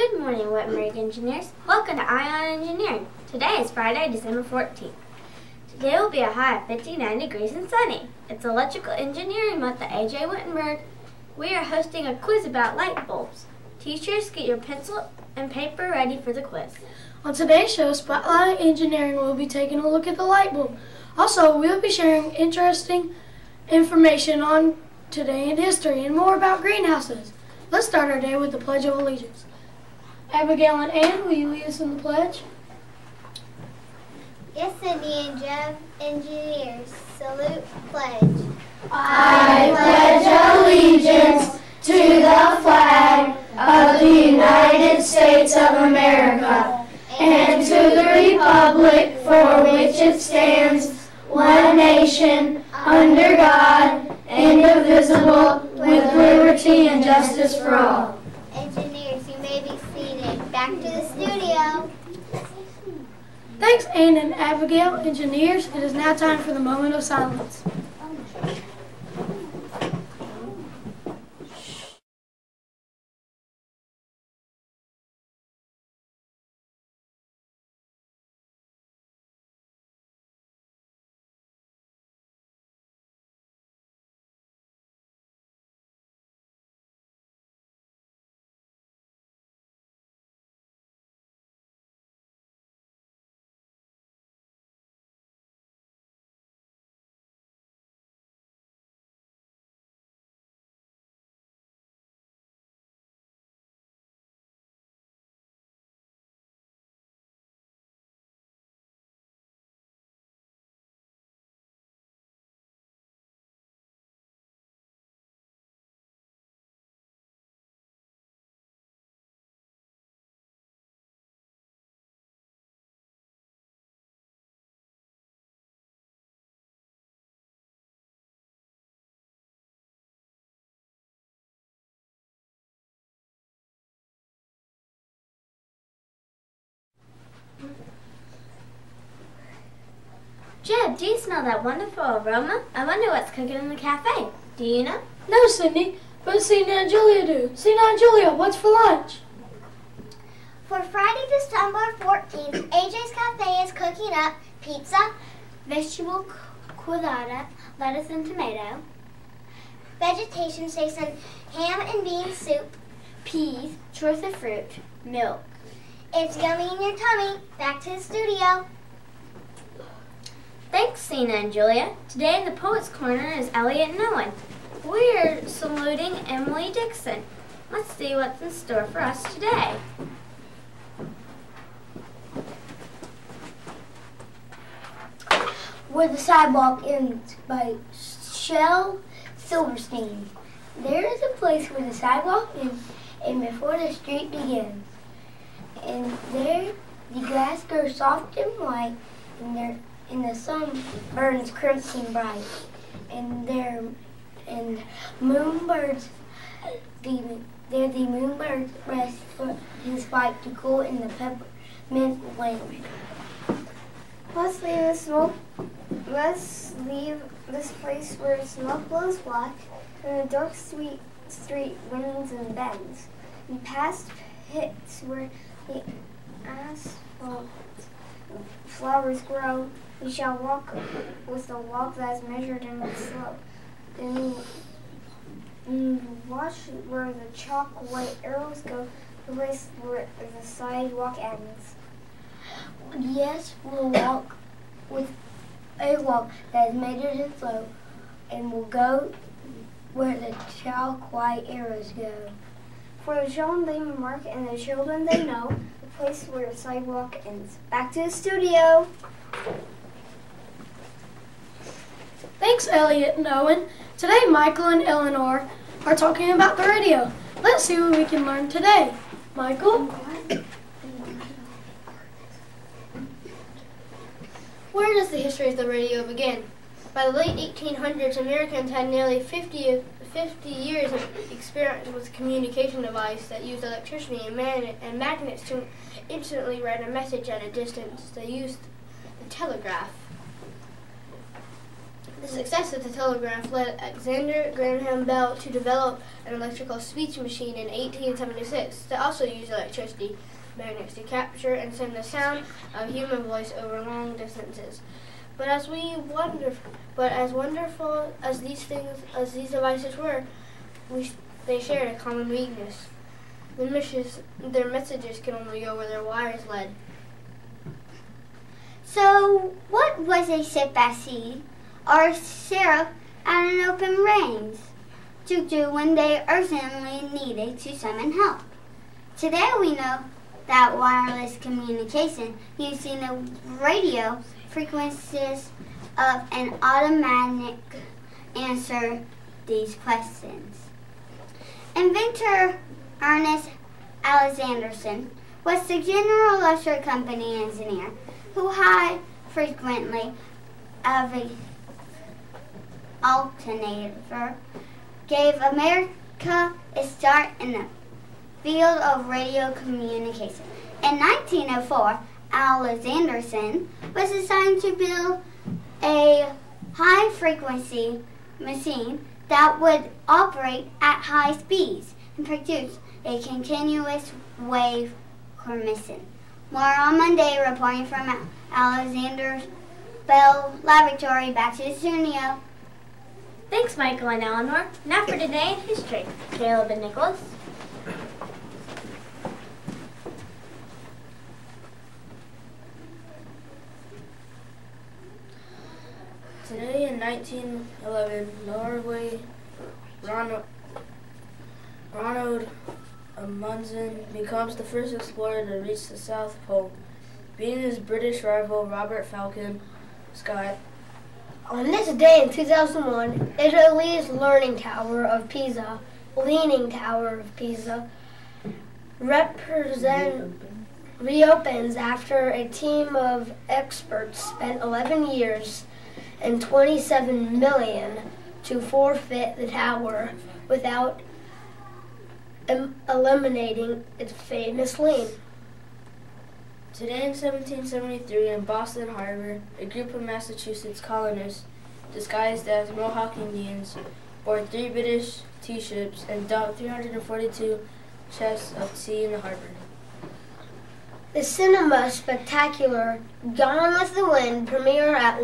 Good morning, Wittenberg engineers. Welcome to Ion Engineering. Today is Friday, December 14th. Today will be a high of 59 degrees and sunny. It's Electrical Engineering Month at AJ Wittenberg. We are hosting a quiz about light bulbs. Teachers, get your pencil and paper ready for the quiz. On today's show, Spotlight Engineering will be taking a look at the light bulb. Also, we'll be sharing interesting information on today in history and more about greenhouses. Let's start our day with the Pledge of Allegiance. Abigail and Ann, will you lead us in the pledge? Yes, Cindy and Jeff, engineers, salute, pledge. I pledge allegiance to the flag of the United States of America and to the republic for which it stands, one nation, under God, indivisible, with liberty and justice for all. Engineers, you may be seated. Back to the studio. Thanks, Ann and Abigail. Engineers, it is now time for the moment of silence. Jed, do you smell that wonderful aroma? I wonder what's cooking in the cafe. Do you know? No, Sydney, but Sina and Julia do. Sina and Julia, what's for lunch? For Friday, December 14th, AJ's Cafe is cooking up pizza, Vegetable cuajada, lettuce and tomato, vegetation station, ham and bean soup. peas, choice of fruit, milk. It's yummy in your tummy. Back to the studio. Thanks, Sina and Julia. Today in the Poets Corner is Elliot and Owen. We are saluting Emily Dixon. Let's see what's in store for us today. Where the Sidewalk Ends by Shel Silverstein. There is a place where the sidewalk ends and before the street begins. And there the grass grows soft and white, and the sun burns crimson bright. And moonbirds, the moonbirds rest for his flight to cool in the peppermint lamp. Let's leave this place where smoke blows black and the dark sweet street winds and bends. We passed pits where the asphalt flowers grow. We shall walk with a walk that is measured and slow. Then we watch where the chalk white arrows go, the place where the sidewalk ends. Yes, we'll walk with a walk that is measured and slow, and we'll go where the chalk white arrows go. For the children they mark and the children they know, the place where the sidewalk ends. Back to the studio. Thanks, Elliot and Owen. Today, Michael and Eleanor are talking about the radio. Let's see what we can learn today. Michael? Where does the history of the radio begin? By the late 1800s, Americans had nearly 50 years of experience with a communication device that used electricity and magnets to instantly write a message at a distance. They used the telegraph. The success of the telegraph led Alexander Graham Bell to develop an electrical speech machine in 1876 that also used electricity magnets to capture and send the sound of human voice over long distances. But as wonderful as these devices were, they shared a common weakness. Their messages could only go where their wires led. So, what was a sip at sea or syrup at an open range to do when they urgently needed to summon help? Today we know that wireless communication using the radio frequencies of an automatic answer these questions. Inventor Ernest Alexanderson was the General Electric Company engineer who had frequently of an alternator, gave America a start in the field of radio communication. In 1904, Alexanderson was assigned to build a high-frequency machine that would operate at high speeds and produce a continuous wave transmission. More on Monday, reporting from Alexander Bell Laboratory. Back to the studio. Thanks, Michael and Eleanor. Now for Today in History. Caleb and Nicholas. Today in 1911, Norway, Ronald Amundsen becomes the first explorer to reach the South Pole, beating his British rival Robert Falcon Scott. On this day in 2001, Italy's Leaning Tower of Pisa, reopens after a team of experts spent 11 years and $27 million to forfeit the tower without eliminating its famous lean. Today in 1773, in Boston Harbor, a group of Massachusetts colonists, disguised as Mohawk Indians, boarded 3 British tea ships and dumped 342 chests of tea in the harbor. The cinema spectacular Gone with the Wind premiere at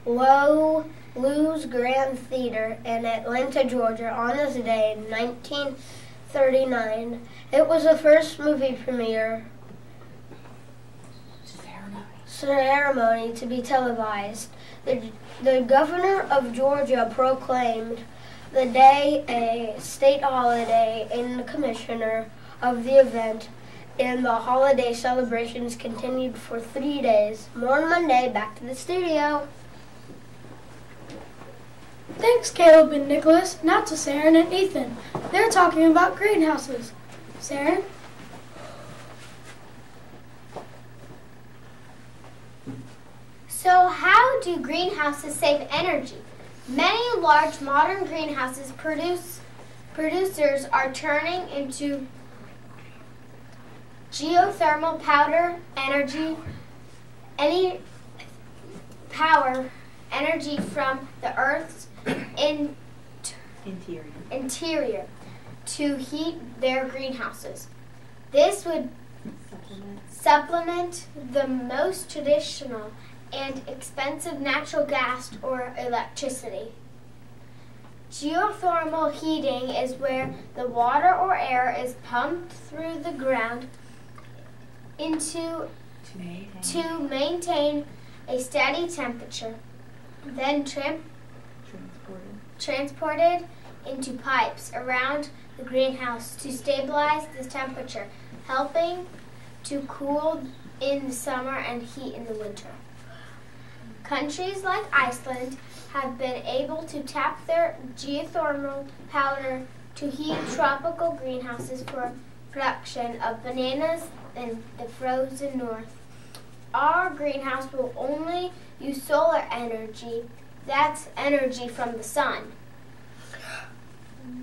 Lou's Grand Theater in Atlanta, Georgia on this day in 1939. It was the first movie premiere ceremony to be televised. The governor of Georgia proclaimed the day a state holiday, and the commissioner of the event and the holiday celebrations continued for 3 days. More on Monday. Back to the studio. Thanks, Caleb and Nicholas. Now to Saren and Ethan. They're talking about greenhouses. Saren? So how do greenhouses save energy? Many large modern greenhouses producers are turning into geothermal power energy from the Earth's interior to heat their greenhouses. This would supplement the most traditional and expensive natural gas or electricity. Geothermal heating is where the water or air is pumped through the ground to maintain a steady temperature, then transported into pipes around the greenhouse to stabilize the temperature, helping to cool in the summer and heat in the winter. Countries like Iceland have been able to tap their geothermal power to heat tropical greenhouses for production of bananas in the frozen north. Our greenhouse will only use solar energy. That's energy from the sun.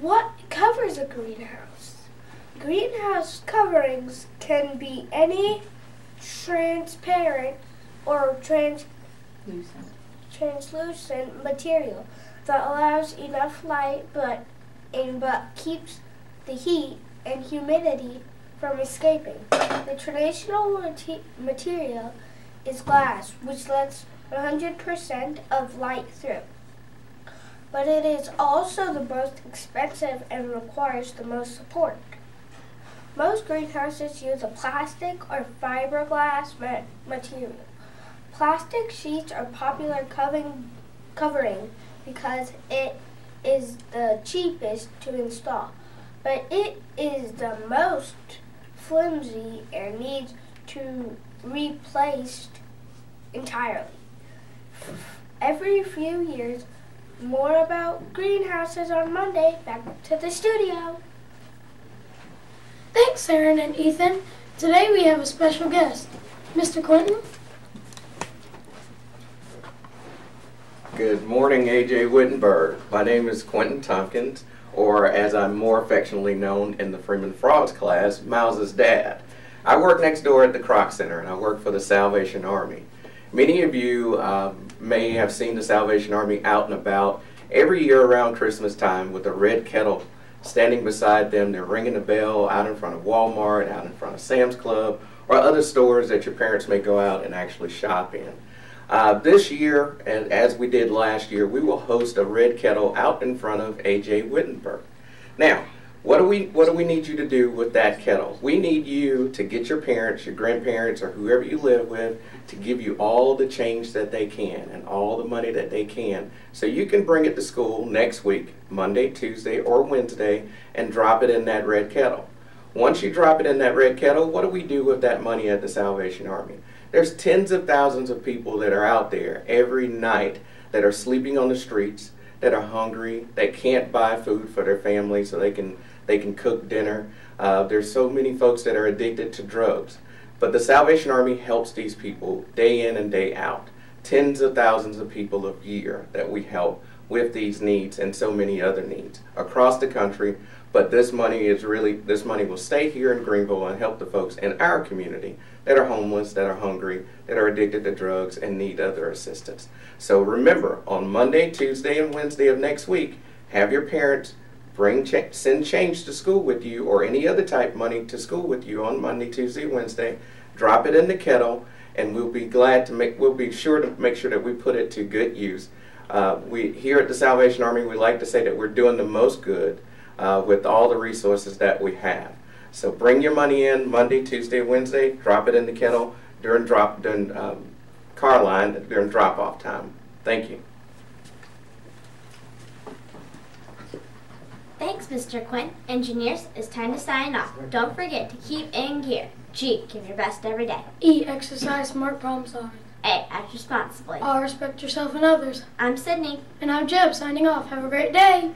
What covers a greenhouse? Greenhouse coverings can be any transparent or translucent translucent material that allows enough light but keeps the heat and humidity from escaping. The traditional material is glass, which lets 100% of light through. But it is also the most expensive and requires the most support. Most greenhouses use a plastic or fiberglass material. Plastic sheets are popular covering because it is the cheapest to install, but it is the most flimsy and needs to be replaced entirely. Every few years, more about greenhouses on Monday. Back to the studio. Thanks, Aaron and Ethan. Today we have a special guest, Mr. Quentin. Good morning, A.J. Wittenberg. My name is Quentin Tompkins, or as I'm more affectionately known in the Freeman Frogs class, Miles's dad. I work next door at the Kroc Center, and I work for the Salvation Army. Many of you may have seen the Salvation Army out and about every year around Christmas time with a red kettle standing beside them. They're ringing a bell out in front of Walmart, out in front of Sam's Club, or other stores that your parents may go out and actually shop in. This year, and as we did last year, we will host a red kettle out in front of A.J. Wittenberg. Now, what do we need you to do with that kettle? We need you to get your parents, your grandparents, or whoever you live with to give you all the change that they can and all the money that they can, so you can bring it to school next week, Monday, Tuesday, or Wednesday, and drop it in that red kettle. Once you drop it in that red kettle, what do we do with that money at the Salvation Army? There's tens of thousands of people that are out there every night that are sleeping on the streets, that are hungry, that can't buy food for their family so they can cook dinner. There's so many folks that are addicted to drugs. But the Salvation Army helps these people day in and day out. Tens of thousands of people a year that we help with these needs and so many other needs across the country. But this money will stay here in Greenville and help the folks in our community that are homeless, that are hungry, that are addicted to drugs and need other assistance. So remember, on Monday, Tuesday, and Wednesday of next week, have your parents send change to school with you, or any other type money to school with you on Monday, Tuesday, Wednesday. Drop it in the kettle, and we'll be sure to make sure that we put it to good use. We here at the Salvation Army, we like to say that we're doing the most good with all the resources that we have. So bring your money in Monday, Tuesday, Wednesday. Drop it in the kettle during car line during drop-off time. Thank you. Thanks, Mr. Quinn. Engineers, it's time to sign off. Don't forget to keep in gear. G, give your best every day. E, exercise smart problem solving. A, act responsibly. R, respect yourself and others. I'm Sydney. And I'm Jeb, signing off. Have a great day.